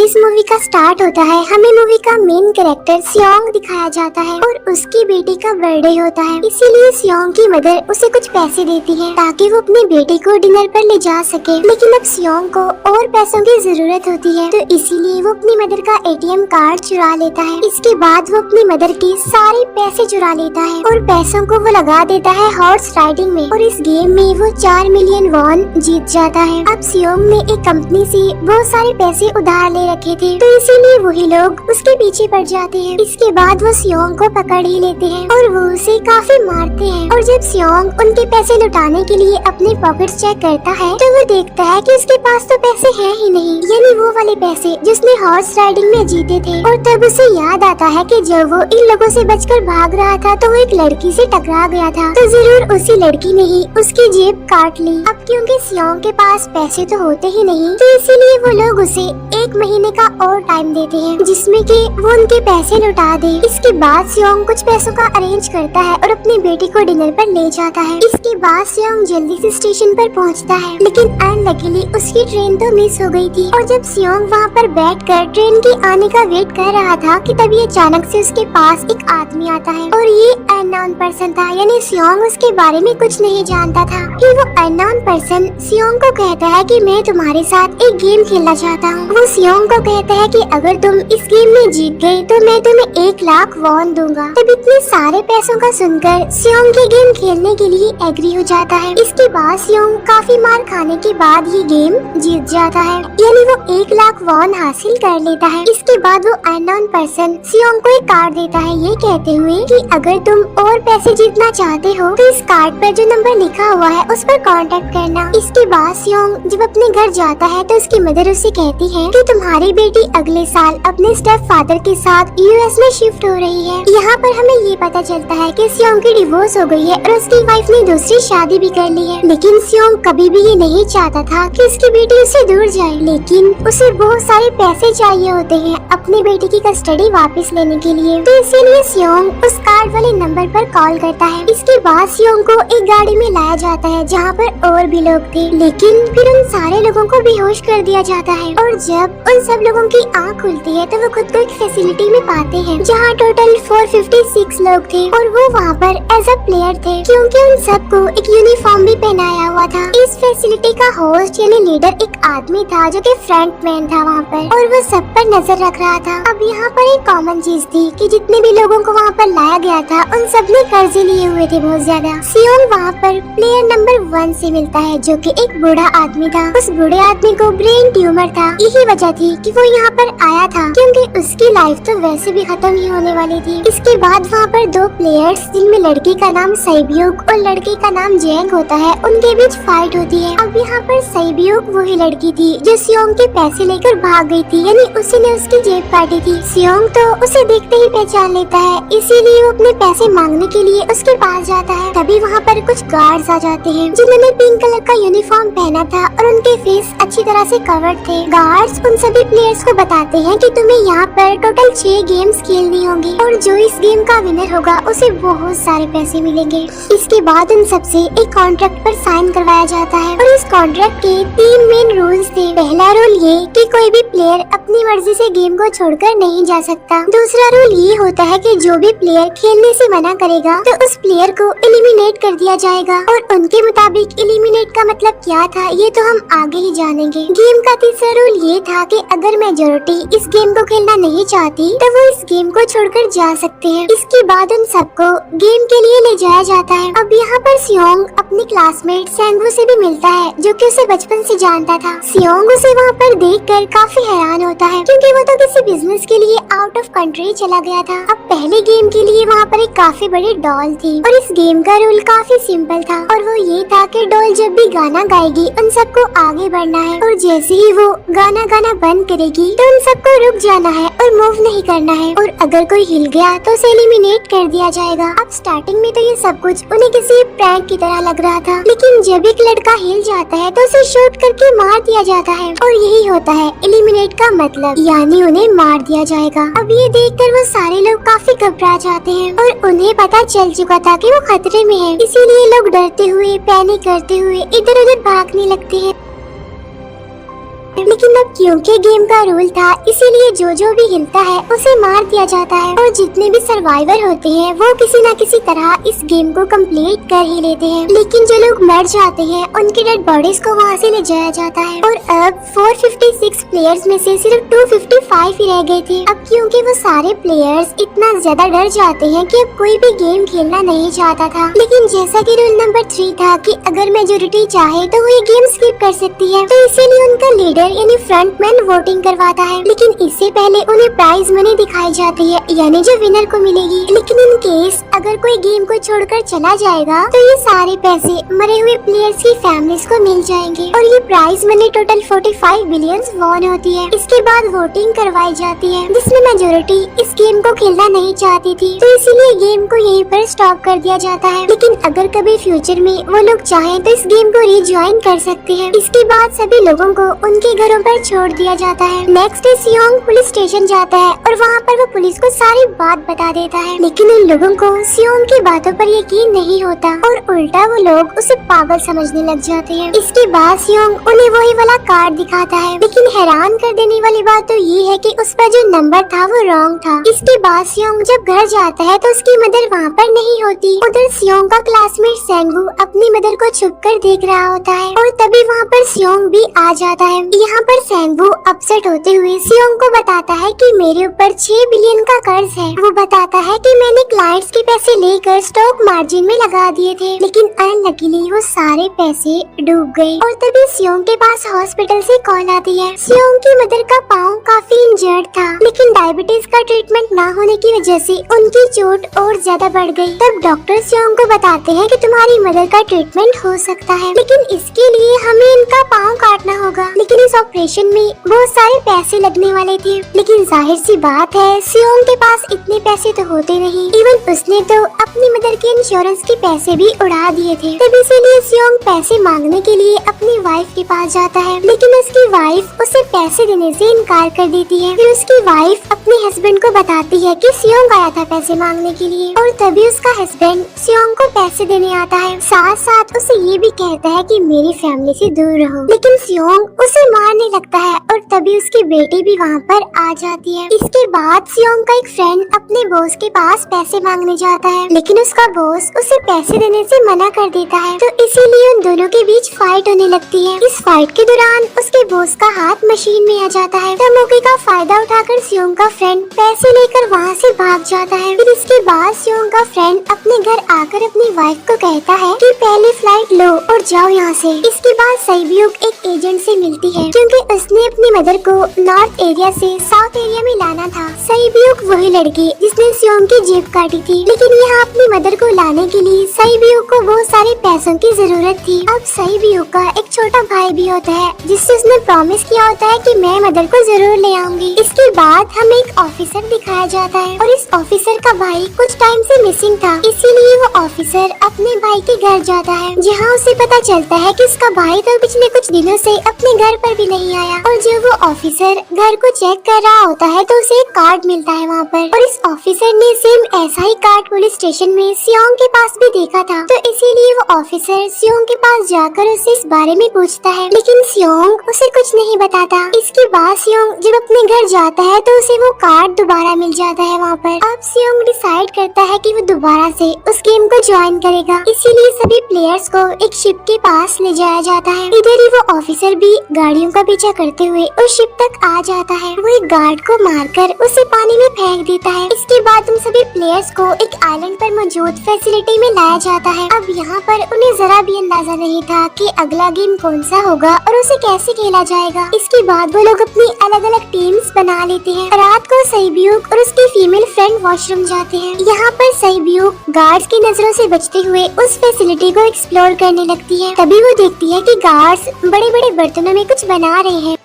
इस मूवी का स्टार्ट होता है, हमें मूवी का मेन कैरेक्टर सियोंग दिखाया जाता है और उसकी बेटी का बर्थडे होता है। इसीलिए सियोंग की मदर उसे कुछ पैसे देती है ताकि वो अपनी बेटी को डिनर पर ले जा सके। लेकिन अब सियोंग को और पैसों की जरूरत होती है, तो इसीलिए वो अपनी मदर का ATM कार्ड चुरा लेता है। इसके बाद वो अपनी मदर के सारे पैसे चुरा लेता है और पैसों को वो लगा देता है हॉर्स राइडिंग में, और इस गेम में वो 4 मिलियन वॉन जीत जाता है। अब सियोंग ने एक कंपनी से बहुत सारे पैसे उधार ले रखे थे, तो इसीलिए वही लोग उसके पीछे पड़ जाते हैं। इसके बाद वो सियोंग को पकड़ ही लेते हैं और वो उसे काफी मारते हैं। और जब सियोंग उनके पैसे लुटाने के लिए अपने पॉकेट्स चेक करता है तो वो देखता है कि उसके पास तो पैसे हैं ही नहीं, यानी वो वाले पैसे जिसने हॉर्स राइडिंग में जीते थे। और तब उसे याद आता है कि जब वो इन लोगों से बचकर भाग रहा था तो वो एक लड़की से टकरा गया था, तो जरूर उसी लड़की ने ही उसकी जेब काट ली। अब क्योंकि सियोंग के पास पैसे तो होते ही नहीं, तो इसीलिए वो लोग उसे 1 महीने का और टाइम देते हैं जिसमें कि वो उनके पैसे लौटा दे। इसके बाद सियोंग कुछ पैसों का अरेंज करता है और अपनी बेटी को डिनर पर ले जाता है। इसके बाद सियोंग जल्दी से स्टेशन पर पहुंचता है, लेकिन अनलकीली उसकी ट्रेन तो मिस हो गई थी। और जब सियोंग वहां पर बैठकर ट्रेन के आने का वेट कर रहा था कि तभी अचानक से उसके पास एक आदमी आता है, और ये अननोन पर्सन था, यानी सियोंग उसके बारे में कुछ नहीं जानता था। कि वो अननोन पर्सन सियोंग को कहता है कि मैं तुम्हारे साथ एक गेम खेलना चाहता हूँ। वो सियोंग को कहता है कि अगर तुम इस गेम में जीत गए तो मैं तुम्हें 1 लाख वॉन दूंगा। तब इतने सारे पैसों का सुनकर सियोंग के गेम खेलने के लिए एग्री हो जाता है। इसके बाद सियोंग काफी मार खाने के बाद ये गेम जीत जाता है, यानी वो 1 लाख वॉन हासिल कर लेता है। इसके बाद वो अननोन पर्सन सियोंग को एक कार्ड देता है, ये कहते हुए कि अगर तुम और पैसे जीतना चाहते हो तो इस कार्ड पर जो नंबर लिखा हुआ है उस पर कांटेक्ट करना। इसके बाद सियोंग जब अपने घर जाता है तो उसकी मदर उससे कहती है कि तुम्हारी बेटी अगले साल अपने स्टेप फादर के साथ US में शिफ्ट हो रही है। यहाँ पर हमें ये पता चलता है कि सियोंग की डिवोर्स हो गई है और उसकी वाइफ ने दूसरी शादी भी कर ली है। लेकिन सियोंग कभी भी ये नहीं चाहता था कि उसकी बेटी उससे दूर जाए, लेकिन उसे बहुत सारे पैसे चाहिए होते हैं अपनी बेटी की कस्टडी वापस लेने के लिए, तो इसीलिए सियोंग उस कार्ड वाले नंबर पर कॉल करता है। इसके बाद सियोंग को एक गाड़ी में लाया जाता है जहाँ पर और भी लोग थे, लेकिन फिर उन सारे लोगों को बेहोश कर दिया जाता है। और जब उन सब लोगों की आँख खुलती है तो वो खुद को एक फैसिलिटी में पाते हैं जहाँ टोटल 456 लोग थे, और वो वहाँ पर एज अ प्लेयर थे क्योंकि उन सबको एक यूनिफॉर्म भी पहनाया हुआ था। इस फैसिलिटी का होस्ट यानी लीडर एक आदमी था जो कि फ्रंट मैन था वहाँ पर, और वो सब पर नजर रख रहा था। अब यहाँ पर एक कॉमन चीज थी कि जितने भी लोगों को वहाँ पर लाया गया था उन सब ने कर्जे लिए हुए थे बहुत ज्यादा। सियोंग वहाँ पर प्लेयर नंबर 1 से मिलता है जो कि एक बूढ़ा आदमी था। उस बूढ़े आदमी को ब्रेन ट्यूमर था, यही वजह थी कि वो यहाँ पर आया था क्योंकि उसकी लाइफ तो वैसे भी खत्म ही होने वाली थी। इसके बाद वहाँ पर 2 प्लेयर्स जिनमें लड़की का नाम सैब्यूक और लड़के का नाम जेंग होता है, उनके बीच फाइट होती है। अब यहाँ पर सैब्यूक वही लड़की थी जो सियोंग के पैसे लेकर भाग गई थी, यानी उसी ने उसकी जेब काटी थी। सियोंग तो उसे देखते ही पहचान लेता है, इसीलिए वो अपने पैसे मांगने के लिए उसके पास जाता है। तभी वहाँ पर कुछ गार्ड्स आ जाते हैं जिन्होंने पिंक कलर का यूनिफॉर्म पहना था और उनके फेस अच्छी तरह से कवर्ड थे। गार्ड्स उन सभी प्लेयर्स को बताते हैं कि तुम्हें यहाँ पर टोटल 6 गेम्स खेलनी होंगी और जो इस गेम का विनर होगा उसे बहुत सारे पैसे मिलेंगे। इसके बाद उन सबसे एक कॉन्ट्रैक्ट पर साइन करवाया जाता है, और इस कॉन्ट्रैक्ट के 3 मेन रूल्स थे। पहला रूल ये कि कोई भी प्लेयर अपनी मर्जी से गेम को छोड़कर नहीं जा सकता। दूसरा रूल ये होता है कि जो भी प्लेयर खेलने से मना करेगा तो उस प्लेयर को एलिमिनेट कर दिया जाएगा, और उनके मुताबिक एलिमिनेट का मतलब क्या था ये तो हम आगे ही जानेंगे। गेम का तीसरा रूल ये था कि अगर मेजॉरिटी इस गेम को खेलना नहीं चाहती तो वो इस गेम को छोड़कर जा सकते हैं। इसके बाद उन सबको गेम के लिए ले जाया जाता है। अब यहाँ पर सियोंग अपनी क्लासमेट सेंगू से भी मिलता है जो कि उसे बचपन से जानता था। सियोंग उसे वहाँ पर देखकर काफी हैरान होता है क्योंकि वो तो किसी बिजनेस के लिए आउट ऑफ कंट्री चला गया था। अब पहले गेम के लिए वहाँ पर एक काफी बड़ी डॉल थी, और इस गेम का रूल काफी सिंपल था, और वो ये था कि डॉल जब भी गाना गाएगी उन सबको आगे बढ़ना है, और जैसे ही वो गाना गाना बंद करेगी तो उन सबको रुक जाना है और मूव नहीं करना है, और अगर कोई हिल गया तो उसे एलिमिनेट कर दिया जाएगा। अब स्टार्टिंग में तो ये सब कुछ उन्हें किसी प्रैंक की तरह लग रहा था, लेकिन जब एक लड़का हिल जाता है तो उसे शूट करके मार दिया जाता है, और यही होता है एलिमिनेट का मतलब, यानी उन्हें मार दिया जाएगा। अब ये देखकर वो सारे लोग काफी घबरा जाते हैं, और उन्हें पता चल चुका था कि वो खतरे में है, इसीलिए लोग डरते हुए पैनिक करते हुए इधर उधर भागने लगते हैं। लेकिन अब क्योंकि गेम का रूल था, इसीलिए जो भी हिलता है उसे मार दिया जाता है और जितने भी सर्वाइवर होते हैं वो किसी न किसी तरह इस गेम को कंप्लीट कर ही लेते हैं। लेकिन जो लोग मर जाते हैं उनकी डेड बॉडीज को वहाँ से ले जाया जाता है और अब 456 प्लेयर्स में से सिर्फ 255 ही रह गए थे। अब क्योंकि वो सारे प्लेयर्स इतना ज्यादा डर जाते हैं कि अब कोई भी गेम खेलना नहीं चाहता था। लेकिन जैसा कि रूल नंबर 3 था कि अगर मेजोरिटी चाहे तो वो ये गेम स्किप कर सकती है, तो इसीलिए उनका लीडर यानी फ्रंटमैन वोटिंग करवाता है। लेकिन इससे पहले उन्हें प्राइज मनी दिखाई जाती है, यानी जो विनर को मिलेगी। लेकिन इन केस अगर कोई गेम को छोड़कर चला जाएगा तो ये सारे पैसे मरे हुए प्लेयर्स की फैमिलीज को मिल जाएंगे और ये prize money total 45 billion won होती है। इसके बाद वोटिंग करवाई जाती है जिसमें मेजोरिटी इस गेम को खेलना नहीं चाहती थी, तो इसीलिए गेम को यहीं पर स्टॉप कर दिया जाता है। लेकिन अगर कभी फ्यूचर में वो लोग चाहें तो इस गेम को रीज्वाइन कर सकते हैं। इसके बाद सभी लोगों को उनके घरों पर छोड़ दिया जाता है। नेक्स्ट सियोंग पुलिस स्टेशन जाता है और वहाँ पर वो पुलिस को सारी बात बता देता है। लेकिन उन लोगों को सियोंग की बातों पर यकीन नहीं होता और उल्टा वो लोग उसे पागल समझने लग जाते हैं। इसके बाद सियोंग उन्हें वही वाला कार्ड दिखाता है, लेकिन हैरान कर देने वाली बात तो ये है कि उस पर जो नंबर था वो रॉन्ग था। इसके बाद सियोंग जब घर जाता है तो उसकी मदर वहाँ पर नहीं होती। उधर सियोंग का क्लासमेट सेंगू अपनी मदर को छुपकर देख रहा होता है और तभी वहाँ पर सियोंग भी आ जाता है। यहाँ पर सेंगू अपसेट होते हुए सियोंग को बताता है कि मेरे ऊपर 6 बिलियन का कर्ज है। वो बताता है कि मैंने क्लाइंट्स के पैसे लेकर स्टॉक मार्जिन में लगा दिए थे, लेकिन अनलकीली वो सारे पैसे डूब गए। और तभी सियोंग के पास हॉस्पिटल से कॉल आती है। सियोंग की मदर का पाँव काफी इंजर्ड था, लेकिन डायबिटीज का ट्रीटमेंट न होने की वजह से उनकी चोट और ज्यादा बढ़ गई। तब डॉक्टर सियोंग को बताते हैं कि तुम्हारी मदर का ट्रीटमेंट हो सकता है, लेकिन इसके लिए हमें इनका पाँव काटना होगा। लेकिन इस ऑपरेशन में बहुत सारे पैसे लगने वाले थे, लेकिन जाहिर सी बात है सियोंग के पास इतने पैसे तो होते नहीं। इवन उसने तो अपनी मदर के इंश्योरेंस के पैसे भी उड़ा दिए थे। तब इसीलिए सियोंग पैसे मांगने के लिए अपनी वाइफ के पास जाता है, लेकिन उसकी वाइफ उसे पैसे देने से इनकार कर देती है। फिर उसकी वाइफ अपने हस्बैंड को बताती है कि सियोंग आया था पैसे मांगने के लिए और तभी उसका हस्बैंड सियोंग को पैसे देने आता है। साथ साथ उसे ये भी कहता है कि मेरी फैमिली से दूर रहो। लेकिन सियोंग उसे मारने लगता है और तभी उसकी बेटी भी वहाँ पर आ जाती है। इसके बाद सियोंग का एक फ्रेंड अपने बॉस के पास पैसे मांगने जाता है, लेकिन उसका बॉस उसे पैसे देने से मना कर देता है, तो इसीलिए उन दोनों के बीच फाइट होने लगती है। इस फाइट के दौरान उसके बॉस का हाथ मशीन में आ जाता है, तो मौके का फायदा उठाकर सियोंग का फ्रेंड पैसे लेकर वहाँ से भाग जाता है। फिर इसके बाद सियोंग का फ्रेंड अपने घर आकर अपनी वाइफ को कहता है कि पहले फ्लाइट लो और जाओ यहाँ से। इसके बाद सईब्यूक एक एजेंट से मिलती है, क्योंकि उसने अपनी मदर को नॉर्थ एरिया से साउथ एरिया में लाना था। सईब्यूक वही लड़की जिसने सियोंग की जेब काटी थी, लेकिन यहाँ अपनी मदर को लाने के लिए सईब्यूक को बहुत सारे पैसों की जरूरत थी। अब सईब्यूक का एक छोटा भाई भी होता है जिससे उसने प्रॉमिस किया होता है कि मैं मदर को जरूर ले आऊंगी। इसके बाद हमें एक ऑफिसर दिखाया जाता है और इस ऑफिसर का भाई कुछ टाइम से मिसिंग था, इसीलिए वो ऑफिसर अपने भाई के घर जाता है, जहाँ उसे पता चलता है कि उसका भाई तो पिछले कुछ दिनों से अपने घर पर भी नहीं आया। और जब वो ऑफिसर घर को चेक कर रहा होता है तो उसे एक कार्ड मिलता है वहाँ पर, और इस ऑफिसर ने सेम ऐसा ही कार्ड पुलिस स्टेशन में सियोंग के पास भी देखा था, तो इसीलिए वो ऑफिसर सियोंग के पास जाकर उसे इस बारे में पूछता है, लेकिन सियोंग उसे कुछ नहीं बताता। इसके बाद सियोंग जब अपने घर जाता है तो उसे वो कार्ड दोबारा मिल जाता है वहाँ पर। अब सियोंग डिसाइड करता है कि वो दोबारा से उस गेम को ज्वाइन करेगा, इसीलिए सभी प्लेयर्स को एक शिप के पास ले जाया जाता है। इधर ही वो ऑफिसर भी गाड़ियों का पीछा करते हुए उस शिप तक आ जाता है। वो एक गार्ड को मारकर उसे पानी में फेंक देता है। इसके बाद उन सभी प्लेयर्स को एक आइलैंड पर मौजूद फैसिलिटी में लाया जाता है। अब यहाँ पर उन्हें जरा भी अंदाजा नहीं था कि अगला गेम कौन सा होगा और उसे कैसे खेला जाएगा। इसके बाद वो लोग अपनी अलग अलग टीम्स बना लेते हैं। रात को सईब्यूक और उसकी फीमेल फ्रेंड वॉशरूम जाते हैं। यहाँ पर सईब्यूक गार्ड्स की नजरों से बचते हुए उस फैसिलिटी को एक्सप्लोर करने लगती है। तभी वो देखती है कि गार्ड्स बड़े बड़े बर्तनों में कुछ बना रहे हैं।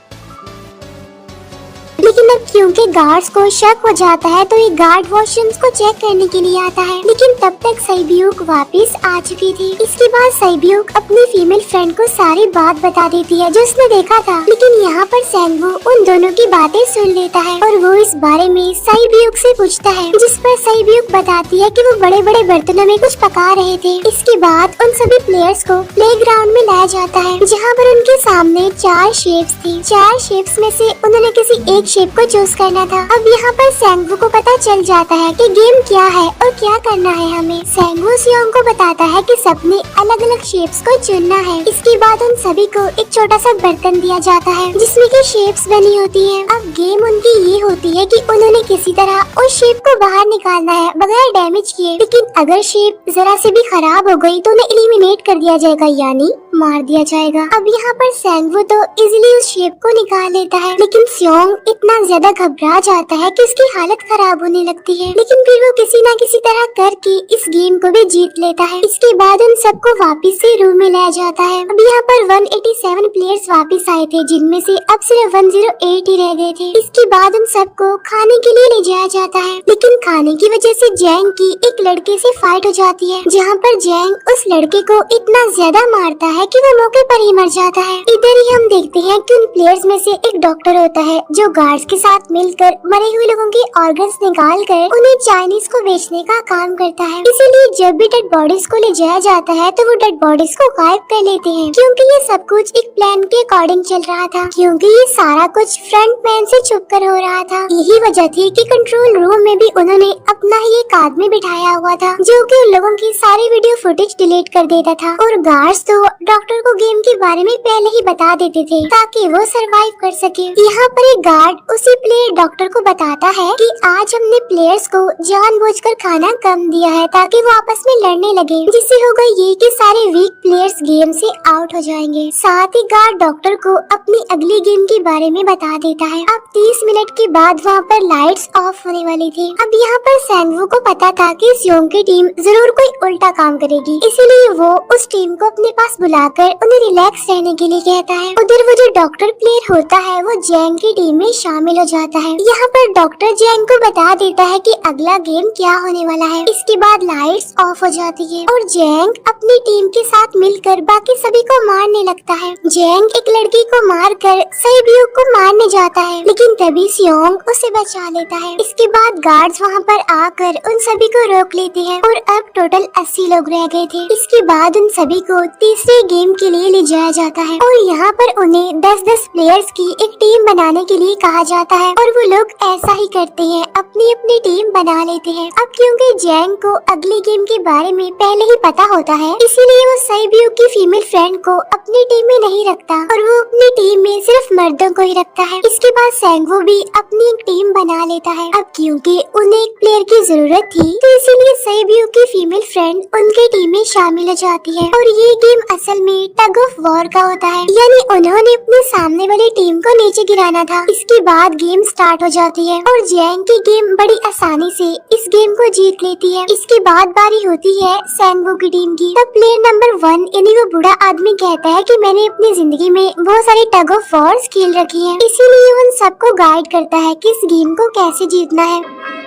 लेकिन अब क्योंकि गार्ड्स को शक हो जाता है तो एक गार्ड वॉशरूम्स को चेक करने के लिए आता है, लेकिन तब तक साइब्यूक वापस आ चुकी थी। इसके बाद साइब्यूक अपनी फीमेल फ्रेंड को सारी बात बता देती है जो उसने देखा था, लेकिन यहाँ पर सैंगवू उन दोनों की बातें सुन लेता है और वो इस बारे में साइब्यूक से पूछता है, जिस पर साइब्यूक बताती है कि वो बड़े बड़े बर्तनों में कुछ पका रहे थे। इसके बाद उन सभी प्लेयर्स को प्लेग्राउंड में लाया जाता है, जहाँ पर उनके सामने 4 शेप्स थी। 4 शेप्स में से उन्होंने किसी एक शेप को चूज करना था। अब यहाँ पर सैंगवू को पता चल जाता है कि गेम क्या है और क्या करना है हमें। सैंगवू सियोंग को बताता है कि सबने अलग अलग शेप्स को चुनना है। इसके बाद उन सभी को एक छोटा सा बर्तन दिया जाता है जिसमें की शेप्स बनी होती है। अब गेम उनकी ये होती है कि उन्होंने किसी तरह उस शेप को बाहर निकालना है बगैर डैमेज किए, लेकिन अगर शेप जरा से भी खराब हो गई तो उन्हें एलिमिनेट कर दिया जाएगा, यानी मार दिया जाएगा। अब यहाँ पर सैंगवू तो इजीली उस शेप को निकाल लेता है, लेकिन सियोंग इतना ज्यादा घबरा जाता है कि उसकी हालत खराब होने लगती है, लेकिन फिर वो किसी न किसी तरह करके इस गेम को भी जीत लेता है। इसके बाद उन सबको वापस से रूम में लाया जाता है। अब यहाँ पर 187 प्लेयर्स वापस आए थे, जिनमें से अब सिर्फ 108 ही रह गए थे। इसके बाद उन सबको खाने के लिए ले जाया जाता है, लेकिन खाने की वजह से जैंग की एक लड़के से फाइट हो जाती है, जहाँ पर जैंग उस लड़के को इतना ज्यादा मारता है कि वो मौके पर ही मर जाता है। इधर ही हम देखते हैं कि उन प्लेयर्स में से एक डॉक्टर होता है जो गार्ड्स के साथ मिलकर मरे हुए लोगों के ऑर्गन्स निकाल कर उन्हें चाइनीज को बेचने का काम करता है। इसीलिए जब भी डेड बॉडीज को ले जाया जाता है तो वो डेड बॉडीज को गायब कर लेते हैं, क्योंकि ये सब कुछ एक प्लान के अकॉर्डिंग चल रहा था, क्योंकि ये सारा कुछ फ्रंट मैन से छुप कर हो रहा था। यही वजह थी कि कंट्रोल रूम में भी उन्होंने अपना ही एक आदमी बिठाया हुआ था जो कि उन लोगों की सारी वीडियो फुटेज डिलीट कर देता था, और गार्ड्स तो डॉक्टर को गेम के बारे में पहले ही बता देते थे ताकि वो सरवाइव कर सके। यहाँ पर एक गार्ड उसी प्लेयर डॉक्टर को बताता है कि आज हमने प्लेयर्स को जानबूझकर खाना कम दिया है ताकि वो आपस में लड़ने लगे, जिससे होगा ये कि सारे वीक प्लेयर्स गेम से आउट हो जाएंगे। साथ ही गार्ड डॉक्टर को अपनी अगली गेम के बारे में बता देता है। अब 30 मिनट के बाद वहाँ पर लाइट्स ऑफ होने वाली थी। अब यहाँ पर सैंगवू को पता था कि सियोंग की टीम जरूर कोई उल्टा काम करेगी, इसीलिए वो उस टीम को अपने पास बुलाकर उन्हें रिलैक्स रहने के लिए कहता है। उधर वो जो डॉक्टर प्लेयर होता है वो जैंग की टीम में शामिल हो जाता है। यहाँ पर डॉक्टर जैंग को बता देता है कि अगला गेम क्या होने वाला है। इसके बाद लाइट्स ऑफ हो जाती है और जैंग अपनी टीम के साथ मिलकर बाकी सभी को मारने लगता है। जैंग एक लड़की को मारकर साइब्यूक को मारने जाता है, लेकिन तभी सियोंग उसे बचा लेता है। इसके बाद गार्ड्स वहाँ पर आकर उन सभी को रोक लेते हैं और अब टोटल 80 लोग रह गए थे। इसके बाद उन सभी को तीसरे गेम के लिए ले जाया जाता है और यहाँ पर उन्हें 10-10 प्लेयर्स की एक टीम बनाने के लिए कहा जाता है, और वो लोग ऐसा ही करते हैं, अपनी अपनी टीम बना लेते हैं। अब क्योंकि जैंग को अगली गेम के बारे में पहले ही पता होता है, इसीलिए वो साइब्यूक की फीमेल फ्रेंड को अपनी टीम में नहीं रखता और वो अपनी टीम में सिर्फ मर्दों को ही रखता है। इसके बाद सैंगवू भी अपनी एक टीम बना लेता है। अब क्योंकि उन्हें एक प्लेयर की जरूरत थी तो इसीलिए साइब्यूक की फीमेल फ्रेंड उनकी टीम में शामिल हो जाती है, और ये गेम असल में टग ऑफ वॉर का होता है, यानी उन्होंने अपने सामने वाली टीम को नीचे गिराना था। इसके बाद गेम स्टार्ट हो जाती है और जैंग की गेम बड़ी आसानी से इस गेम को जीत लेती है। इसके बाद बारी होती है सैंगवू की टीम की। तब प्लेयर नंबर 1 यानी वो बूढ़ा आदमी कहता है कि मैंने अपनी जिंदगी में बहुत सारी टग ऑफ वॉर्स खेल रखी है, इसीलिए उन सबको गाइड करता है कि इस गेम को कैसे जीतना है।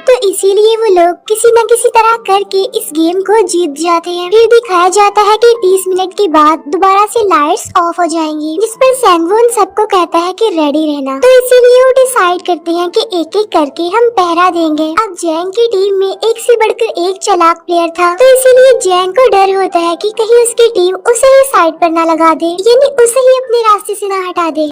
तो इसीलिए वो लोग किसी न किसी तरह करके इस गेम को जीत जाते हैं। फिर दिखाया जाता है कि 30 मिनट के बाद दोबारा से लाइट्स ऑफ हो जाएंगी, जिस पर सैंगवू उन सबको कहता है कि रेडी रहना। तो इसीलिए वो डिसाइड करते हैं कि एक एक करके हम पहरा देंगे। अब जैंग की टीम में एक से बढ़कर एक चालाक प्लेयर था, तो इसीलिए जैंग को डर होता है कि कहीं उसकी टीम उसे ही साइड पर न लगा दे, यानी उसे ही अपने रास्ते से न हटा दे।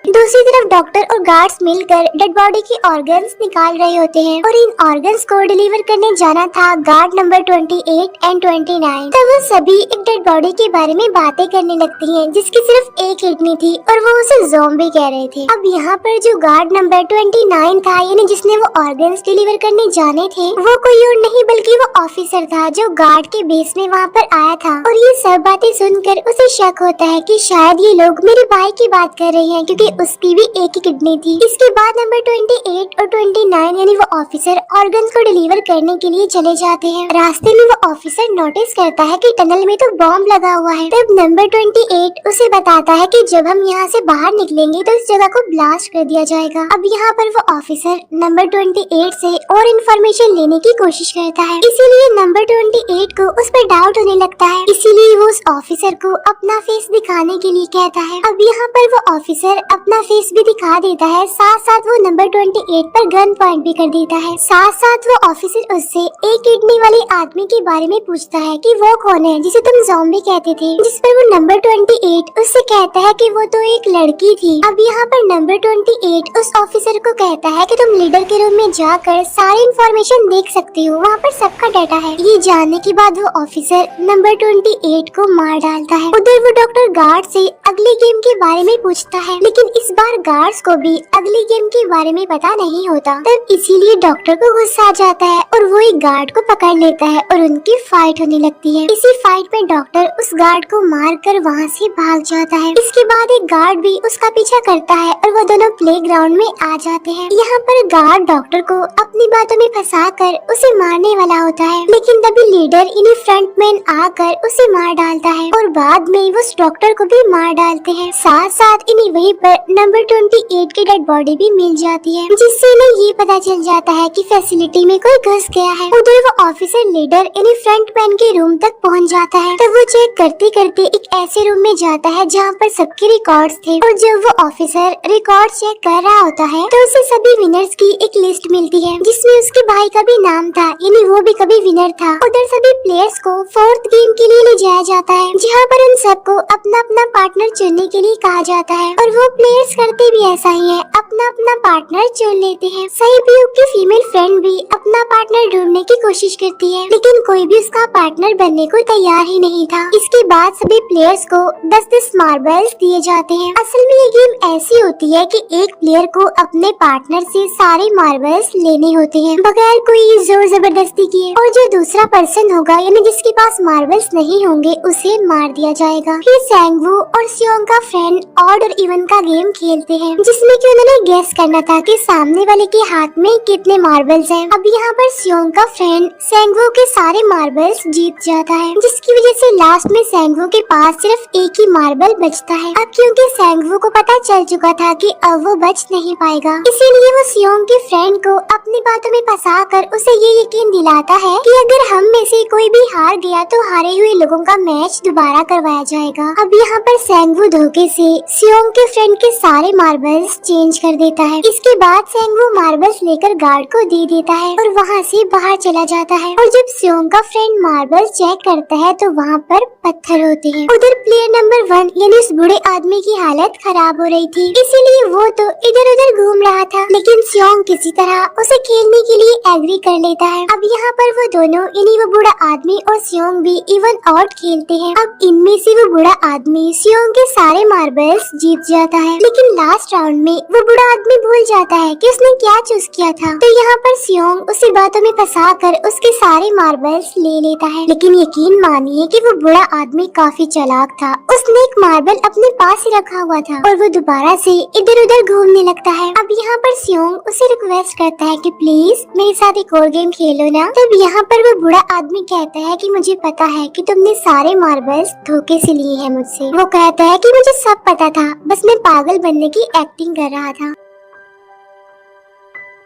दूसरी तरफ डॉक्टर और गार्ड्स मिलकर डेड बॉडी के ऑर्गन्स निकाल रहे होते हैं और इन ऑर्गन्स को डिलीवर करने जाना था गार्ड नंबर 28 और 29। तब वो सभी एक डेड बॉडी के बारे में बातें करने लगती हैं जिसकी सिर्फ एक किडनी थी और वो उसे ज़ॉम्बी कह रहे थे। अब यहाँ पर जो गार्ड नंबर 29 था, यानी जिसने वो ऑर्गन्स डिलीवर करने जाने थे, वो कोई और नहीं बल्कि वो ऑफिसर था जो गार्ड के बेस में वहाँ पर आया था, और ये सब सब बातें सुनकर उसे शक होता है कि शायद ये लोग मेरे भाई की बात कर रहे हैं, क्योंकि उसकी भी एक ही किडनी थी। इसके बाद नंबर 28 और 29 यानी वो ऑफिसर ऑर्गन्स को डिलीवर करने के लिए चले जाते हैं। रास्ते में वो ऑफिसर नोटिस करता है कि टनल में तो बॉम्ब लगा हुआ है। तब नंबर 28 उसे बताता है कि जब हम यहाँ से बाहर निकलेंगे तो इस जगह को ब्लास्ट कर दिया जाएगा। अब यहाँ पर वो ऑफिसर नंबर 28 से और इन्फॉर्मेशन लेने की कोशिश करता है, इसीलिए नंबर 28 को उस पर डाउट होने लगता है। इसीलिए वो उस ऑफिसर को अपना फेस दिखाने के लिए कहता है। अब यहाँ पर वो ऑफिसर अपना फेस भी दिखा देता है, साथ साथ वो नंबर 28 पर गन पॉइंट भी कर देता है। साथ साथ वो ऑफिसर उससे एक किडनी वाले आदमी के बारे में पूछता है कि वो कौन है जिसे तुम ज़ॉम्बी कहते थे, जिस पर वो नंबर 28 उससे कहता है कि वो तो एक लड़की थी। अब यहाँ पर नंबर 28 उस ऑफिसर को कहता है कि तुम लीडर के रूम में जाकर सारी इन्फॉर्मेशन देख सकते हो, वहाँ पर सबका डाटा है। ये जानने के बाद वो ऑफिसर नंबर 28 को मार डालता है। उधर वो डॉक्टर गार्ड से अगले गेम के बारे में पूछता है, लेकिन इस बार गार्ड्स को भी अगले गेम के बारे में पता नहीं होता। तब इसीलिए डॉक्टर को गुस्सा आ जाता है और वो एक गार्ड को पकड़ लेता है और उनकी फाइट होने लगती है। इसी फाइट में डॉक्टर उस गार्ड को मार कर वहाँ से भाग जाता है। इसके बाद एक गार्ड भी उसका पीछा करता है और वो दोनों प्लेग्राउंड में आ जाते हैं। यहाँ पर गार्ड डॉक्टर को अपनी बातों में फंसा कर उसे मारने वाला होता है, लेकिन तभी लीडर इन्हीं फ्रंटमैन आकर उसे मार डालता है और बाद में वो उस डॉक्टर को भी मार डालते हैं। साथ साथ इन्हीं वहीं पर नंबर 28 की डेड बॉडी भी मिल जाती है, जिससे इन्हें ये पता चल जाता है कि फैसिलिटी में कोई घुस गया है। उधर वो ऑफिसर लीडर इन्हीं फ्रंटमैन के रूम तक पहुंच जाता है। तब वो चेक करते करते एक ऐसे रूम में जाता है जहाँ पर सबके रिकॉर्ड्स थे, और जब वो ऑफिसर रिकॉर्ड चेक कर रहा होता है तो उसे सभी विनर्स की एक लिस्ट मिलती है, जिसमें उसके भाई का भी नाम था, यानी वो भी कभी विनर था। उधर सभी प्लेयर्स को 4th गेम के लिए ले जाया जाता है, जहाँ पर उन सबको अपना अपना पार्टनर चुनने के लिए कहा जाता है, और वो प्लेयर्स करते भी ऐसा ही है, अपना अपना पार्टनर चुन लेते हैं। सहयोग की फीमेल फ्रेंड भी अपना पार्टनर ढूंढने की कोशिश करती है, लेकिन कोई भी उसका पार्टनर बनने को तैयार ही नहीं था। इसके बाद सभी प्लेयर्स को 10-10 मार्बल्स दिए जाते हैं। असल में ये गेम ऐसी होती है कि एक प्लेयर को अपने पार्टनर से सारे मार्बल्स लेने होते हैं बगैर कोई जोर जबरदस्ती किए, और जो दूसरा पर्सन होगा यानी जिसके पास मार्बल्स नहीं होंगे उसे मार दिया जाएगा। फिर सैंगवू और सियोंग का फ्रेंड ऑड और इवन का गेम खेलते हैं, जिसमें कि उन्होंने गेस करना था कि सामने वाले के हाथ में कितने मार्बल्स हैं। अब यहाँ पर सियोंग का फ्रेंड सैंगवू के सारे मार्बल्स जीत जाता है, जिसकी वजह से लास्ट में सैंगवू के पास सिर्फ एक ही मार्बल बचता है। अब क्योंकि सैंगवू को पता चल चुका था कि अब वो बच नहीं पाएगा, इसीलिए वो सियोंग के फ्रेंड को अपनी बातों में फंसा कर उसे ये यकीन दिलाता है कि अगर हम में से कोई भी हार गया तो हारे हुए लोगों का मैच दोबारा करवाया जाएगा। अब यहाँ पर सैंगवू धोखे से सियोंग के फ्रेंड के सारे मार्बल्स चेंज कर देता है। इसके बाद सैंगवू मार्बल्स लेकर गार्ड को दे देता है और वहाँ से बाहर चला जाता है, और जब सियोंग का फ्रेंड मार्बल्स चेक करता है तो वहाँ पर पत्थर होते हैं। उधर प्लेयर नंबर 1 यानी उस बूढ़े आदमी की हालत खराब हो रही थी, इसीलिए वो तो इधर उधर घूम रहा था, लेकिन सियोंग किसी तरह उसे खेलने के लिए एग्री कर लेता है। अब यहाँ पर वो दोनों यानी वो बूढ़ा आदमी और सियोंग भी इवन आउट खेलते हैं। अब इनमें से वो बूढ़ा आदमी सियोंग के सारे मार्बल्स जीत जाता है, लेकिन लास्ट राउंड में वो बूढ़ा आदमी भूल जाता है कि उसने क्या चूज किया था। तो यहाँ पर सियोंग उसे बातों में फंसा कर उसके सारे मार्बल्स ले लेता है, लेकिन यकीन मानिए कि वो बूढ़ा आदमी काफी चालाक था। उसने एक मार्बल अपने पास ही रखा हुआ था और वो दोबारा से इधर उधर घूमने लगता है। अब यहाँ पर सियोंग उसे रिक्वेस्ट करता है कि प्लीज मेरे साथ एक और गेम खेलो ना। तब यहाँ पर वो बूढ़ा आदमी कहता है कि मुझे पता है कि तुमने सारे मार्बल्स धोखे से लिए हैं मुझसे। वो कहता है कि मुझे सब पता था, बस मैं पागल बनने की एक्टिंग कर रहा था।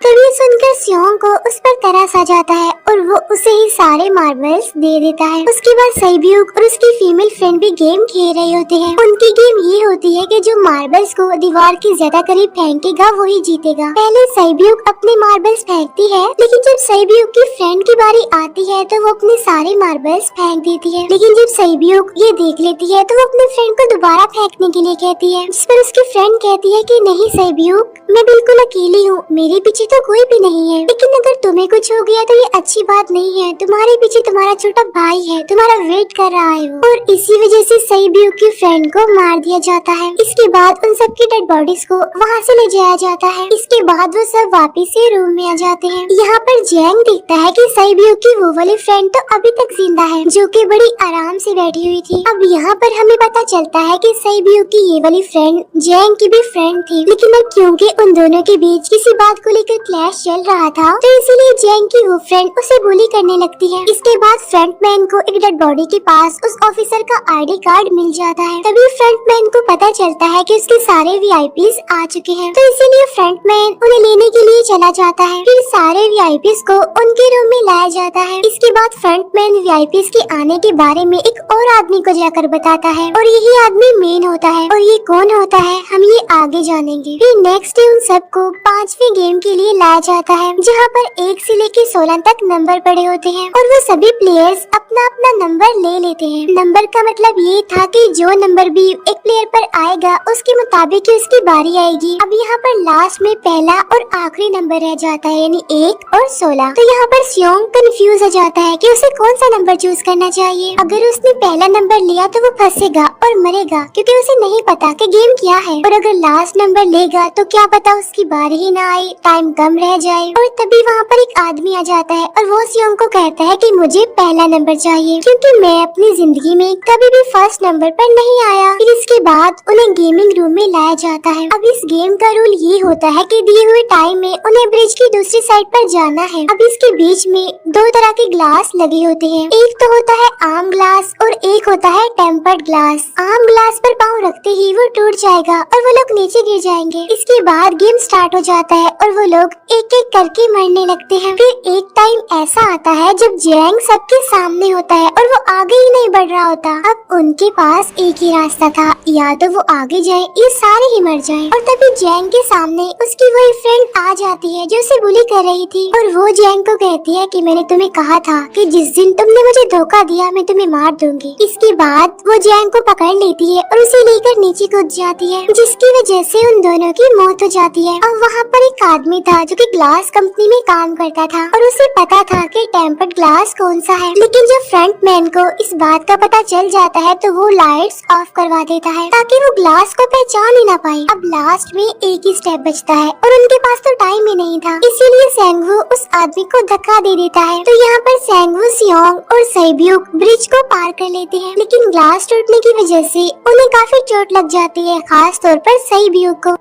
तभी सुनकर सियोंग को उस पर तरस आ जाता है और वो उसे ही सारे मार्बल्स दे देता है। उसके बाद सैब्यूक और उसकी फीमेल फ्रेंड भी गेम खेल रहे होते हैं। उनकी गेम ये होती है कि जो मार्बल्स को दीवार के ज्यादा करीब फेंकेगा वही जीतेगा। पहले सैब्यूक अपने मार्बल्स फेंकती है, लेकिन जब सैब्यूक की फ्रेंड की बारी आती है तो वो अपने सारे मार्बल्स फेंक देती है। लेकिन जब सैब्यूक ये देख लेती है तो वो अपने फ्रेंड को दोबारा फेंकने के लिए कहती है, जिस पर उसकी फ्रेंड कहती है कि नहीं सैब्यूक, मैं बिल्कुल अकेली हूँ, मेरे पीछे तो कोई भी नहीं है, लेकिन अगर तुम्हें कुछ हो गया तो ये अच्छी बात नहीं है। तुम्हारे पीछे तुम्हारा छोटा भाई है, तुम्हारा वेट कर रहा है वो। और इसी वजह से सईब्यू की फ्रेंड को मार दिया जाता है। इसके बाद उन सबकी डेड बॉडीज को वहाँ से ले जाया जाता है। इसके बाद वो सब वापिस से रूम में आ जाते हैं। यहाँ पर जैंग देखता है कि सईब्यू की वो वाली फ्रेंड तो अभी तक जिंदा है, जो कि बड़ी आराम से बैठी हुई थी। अब यहाँ पर हमें पता चलता है कि सईब्यू की ये वाली फ्रेंड जैंग की भी फ्रेंड थी, लेकिन अब क्योंकि उन दोनों के बीच किसी बात को लेकर क्लैश चल रहा था, तो इसीलिए जैंग की वो फ्रेंड उसे बुली करने लगती है। इसके बाद फ्रंटमैन को एक डेड बॉडी के पास उस ऑफिसर का आईडी कार्ड मिल जाता है। तभी फ्रंटमैन को पता चलता है कि उसके सारे वीआईपीज आ चुके हैं, तो इसीलिए फ्रंटमैन उन्हें लेने के लिए चला जाता है। फिर सारे वीआईपीज को उनके रूम में लाया जाता है। इसके बाद फ्रंटमैन वीआईपीज के आने के बारे में एक और आदमी को जाकर बताता है, और यही आदमी मेन होता है। और ये कौन होता है हम ये आगे जानेंगे। फिर नेक्स्ट डे उन सबको 5वें गेम के लिए लाया जाता है, जहाँ पर 1 से लेकर 16 तक नंबर पड़े होते हैं, और वो सभी प्लेयर्स अपना अपना नंबर ले लेते हैं। नंबर का मतलब ये था कि जो नंबर भी एक प्लेयर पर आएगा उसके मुताबिक ही उसकी बारी आएगी। अब यहाँ पर लास्ट में पहला और आखिरी नंबर रह जाता है, यानी 1 और 16। तो यहाँ पर सियोंग कंफ्यूज हो जाता है कि उसे कौन सा नंबर चूज करना चाहिए। अगर उसने पहला नंबर लिया तो वो फंसेगा और मरेगा, क्योंकि उसे नहीं पता कि गेम क्या है। और अगर लास्ट नंबर लेगा तो क्या पता उसकी बारी ही ना आए, टाइम कम रह जाए। और तभी वहाँ पर एक आदमी आ जाता है और वो सियोंग को कहता है कि मुझे पहला नंबर चाहिए, क्योंकि मैं अपनी जिंदगी में कभी भी फर्स्ट नंबर पर नहीं आया। फिर इसके बाद उन्हें गेमिंग रूम में लाया जाता है। अब इस गेम का रूल ये होता है कि दिए हुए टाइम में उन्हें ब्रिज की दूसरी साइड पर जाना है। अब इसके बीच में 2 तरह के ग्लास लगे होते हैं, एक तो होता है आम ग्लास और एक होता है टेम्पर्ड ग्लास। आम ग्लास पर पाँव रखते ही वो टूट जाएगा और वो लोग नीचे गिर जाएंगे। इसके बाद गेम स्टार्ट हो जाता है और वो लोग एक एक करके मरने लगते हैं। फिर एक टाइम ऐसा आता है जब जैंग सबके सामने होता है और वो आगे ही नहीं बढ़ रहा होता। अब उनके पास एक ही रास्ता था, या तो वो आगे जाए या सारे ही मर जाएं। और तभी जैंग के सामने उसकी वही फ्रेंड आ जाती है जो उसे बुली कर रही थी, और वो जैंग को कहती है कि मैंने तुम्हें कहा था कि जिस दिन तुमने मुझे धोखा दिया मैं तुम्हें मार दूंगी। इसके बाद वो जैंग को पकड़ लेती है और उसे लेकर नीचे कूद जाती है, जिसकी वजह से उन दोनों की मौत हो जाती है। और वहाँ पर एक आदमी था जो कि ग्लास कंपनी में काम करता था, और उसे पता था कि टेम्पर्ड ग्लास कौन सा है। लेकिन जब फ्रंटमैन को इस बात का पता चल जाता है तो वो लाइट्स ऑफ करवा देता है ताकि वो ग्लास को पहचान ही ना पाए। अब लास्ट में एक ही स्टेप बचता है और उनके पास तो टाइम ही नहीं था, इसीलिए सेंगवू उस आदमी को धक्का दे देता है। तो यहाँ पर सेंगवू, सियोंग और सईब्यू ब्रिज को पार कर लेते हैं, लेकिन ग्लास टूटने की वजह से उन्हें काफी चोट लग जाती है, खास तौर पर सईब्यू को।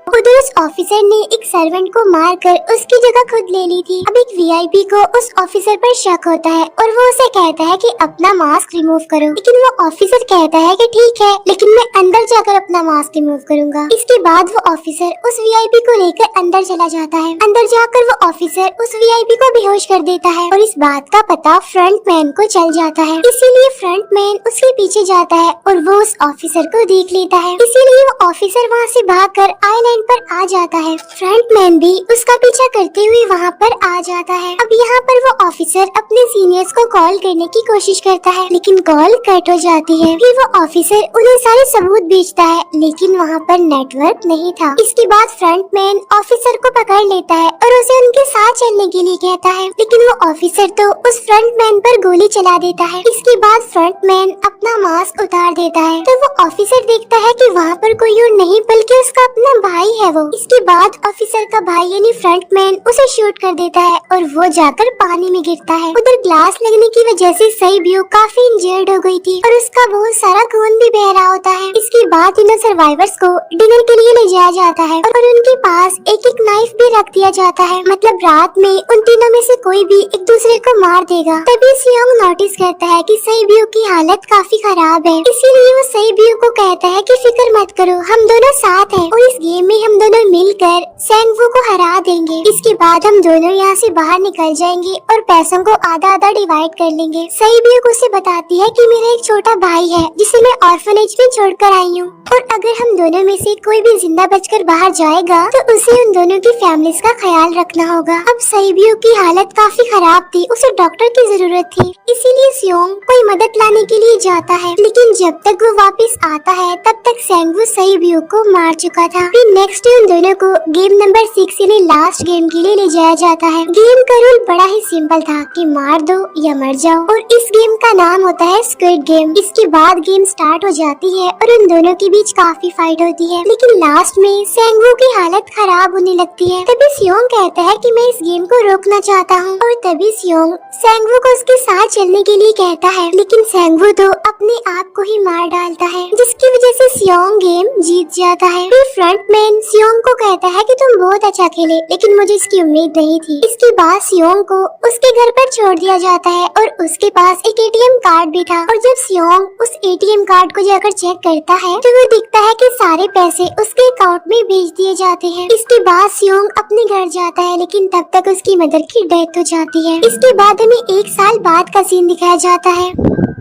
उधर उस ऑफिसर ने एक सर्वेंट को मारकर उसकी जगह खुद ले ली थी। अब एक वीआईपी को उस ऑफिसर पर शक होता है और वो उसे कहता है कि अपना मास्क रिमूव करो, लेकिन वो ऑफिसर कहता है कि ठीक है, लेकिन मैं अंदर जाकर अपना मास्क रिमूव करूंगा। इसके बाद वो ऑफिसर उस वीआईपी को लेकर अंदर चला जाता है। अंदर जाकर वो ऑफिसर उस वीआईपी को बेहोश कर देता है, और इस बात का पता फ्रंटमैन को चल जाता है। इसीलिए फ्रंटमैन उसके पीछे जाता है और वो उस ऑफिसर को देख लेता है। इसीलिए वो ऑफिसर वहाँ से भागकर आईलैंड पर आ जाता है। फ्रंटमैन भी उसका पीछा करते हुए वहाँ पर आ जाता है। अब यहाँ पर वो ऑफिसर अपने सीनियर्स को कॉल करने की कोशिश करता है, लेकिन कॉल कट हो जाती है। फिर वो ऑफिसर उन्हें सारे सबूत भेजता है, लेकिन वहाँ पर नेटवर्क नहीं था। इसके बाद फ्रंटमैन ऑफिसर को पकड़ लेता है और उसे उनके साथ चलने के लिए कहता है, लेकिन वो ऑफिसर तो उस फ्रंटमैन पर गोली चला देता है। इसके बाद फ्रंटमैन अपना मास्क उतार देता है, तो वो ऑफिसर देखता है कि वहाँ पर कोई और नहीं बल्कि उसका अपना भाई है वो। इसके बाद ऑफिसर का भाई यानी फ्रंटमैन उसे शूट कर देता है और वो जाकर पानी में गिरता है। उधर ग्लास लगने की वजह से सईब्यू काफी इंजर्ड हो गई थी और उसका बहुत सारा खून भी बह रहा होता है। इसके बाद इन सर्वाइवर्स को डिनर के लिए ले जाया जाता है और उनके पास एक एक नाइफ भी रख दिया जाता है, मतलब रात में उन तीनों में से कोई भी एक दूसरे को मार देगा। तभी सियोंग नोटिस करता है कि सईब्यू की हालत काफी खराब है, इसीलिए वो सईब्यू को कहता है कि फिक्र मत करो, हम दोनों साथ हैं और इस गेम में हम दोनों मिलकर सेंगवू को हरा देंगे। इसके बाद हम दोनों यहाँ से बाहर निकल जाएंगे और पैसों को आधा आधा डिवाइड कर लेंगे। सईब्यू उसे बताती है कि मेरा एक छोटा भाई है जिसे मैं ऑर्फनेज में छोड़कर आई हूँ, और अगर हम दोनों में से कोई भी जिंदा बचकर बाहर जाएगा तो उसे उन दोनों की फैमिलीज का ख्याल रखना होगा। अब सईब्यू की हालत काफी खराब थी, उसे डॉक्टर की जरूरत थी, इसीलिए सियोंग कोई मदद लाने के लिए जाता है, लेकिन जब तक वो वापस आता है तब तक सेंगवू सईब्यू को मार चुका था। फिर नेक्स्ट उन दोनों को गेम नंबर 6 यानी लास्ट गेम के लिए ले जाया जाता है। गेम का रूल बड़ा ही सिंपल था कि मार दो या मर जाओ, और इस गेम का नाम होता है स्क्विड गेम। इसके बाद गेम स्टार्ट हो जाती है और उन दोनों के बीच काफी फाइट होती है, लेकिन लास्ट में सेंगवू की हालत खराब होने लगती है। तभी सियोंग कहता है कि मैं इस गेम को रोकना चाहता हूँ, और तभी सियोंग सेंगवू को उसके साथ चलने के लिए कहता है, लेकिन सेंगवू तो अपने आप को ही मार डालता है, जिसकी वजह से सियोंग गेम जीत जाता है। फिर फ्रंटमैन सियोंग को कहता है कि तुम बहुत अच्छा खेले, लेकिन मुझे इसकी उम्मीद नहीं थी। इसके बाद सियोंग को उसके घर पर छोड़ दिया जाता है और उसके पास एक एटीएम कार्ड भी था, और जब सियोंग उस एटीएम कार्ड को जाकर चेक करता है तो वो दिखता है कि सारे पैसे उसके अकाउंट में भेज दिए जाते हैं। इसके बाद सियोंग अपने घर जाता है, लेकिन तब तक उसकी मदर की डेथ हो जाती है। इसके बाद हमें 1 साल बाद का सीन दिखाया जाता है,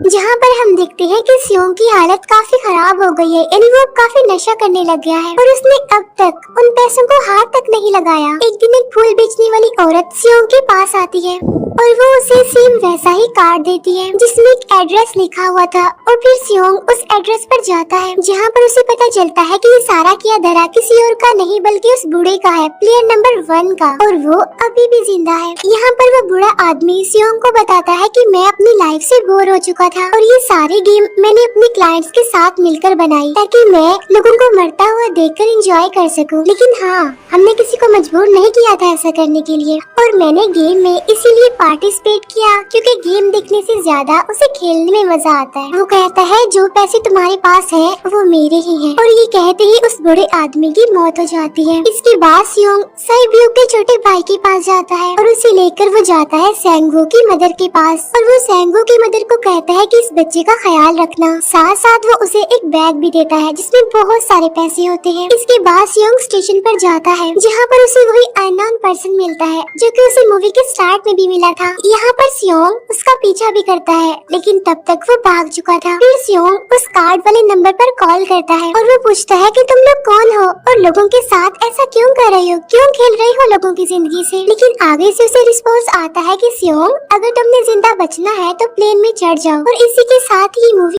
जहाँ पर हम देखते हैं कि सियोंग की हालत काफी खराब हो गई है, यानी वो काफी नशा करने लग गया है और उसने अब तक उन पैसों को हाथ तक नहीं लगाया। एक दिन एक फूल बेचने वाली औरत सियोंग के पास आती है और वो उसे सेम वैसा ही कार्ड देती है जिसमें एक एड्रेस लिखा हुआ था, और फिर सियोंग उस एड्रेस पर जाता है, जहाँ पर उसे पता चलता है कि ये सारा किया धरा किसी और का नहीं बल्कि उस बूढ़े का है, प्लेयर नंबर 1 का, और वो अभी भी जिंदा है। यहाँ पर वो बूढ़ा आदमी सियोंग को बताता है कि मैं अपनी लाइफ से बोर हो चुका था और ये सारे गेम मैंने अपने क्लाइंट्स के साथ मिलकर बनाई ताकि मैं लोगों को मरता हुआ देखकर एंजॉय कर सकूं। लेकिन हाँ, हमने किसी को मजबूर नहीं किया था ऐसा करने के लिए, और मैंने गेम में इसीलिए पार्टिसिपेट किया क्योंकि गेम देखने से ज्यादा उसे खेलने में मजा आता है। वो कहता है जो पैसे तुम्हारे पास है वो मेरे ही हैं, और ये कहते ही उस बूढ़े आदमी की मौत हो जाती है। इसके बाद सियोंग साइब्यू के छोटे भाई के पास जाता है और उसे लेकर वो जाता है सेंगवू की मदर के पास, और वो सेंगवू की मदर को कहता है कि इस बच्चे का ख्याल रखना। साथ साथ वो उसे एक बैग भी देता है जिसमें बहुत सारे पैसे होते हैं। इसके बाद सियोंग स्टेशन पर जाता है, जहाँ पर उसे वही अननोन पर्सन मिलता है जो कि उसे मूवी के स्टार्ट में भी मिला था। यहाँ पर सियोंग उसका पीछा भी करता है, लेकिन तब तक वो भाग चुका था। फिर सियोंग उस कार्ड वाले नंबर पर कॉल करता है और वो पूछता है कि तुम लोग कौन हो और लोगों के साथ ऐसा क्यों कर रहे हो, क्यों खेल रहे हो लोगों की जिंदगी से। लेकिन आगे से उसे रिस्पॉन्स आता है कि सियोंग अगर तुमने जिंदा बचना है तो प्लेन में चढ़ जाओ, और इसी के साथ ही मूवी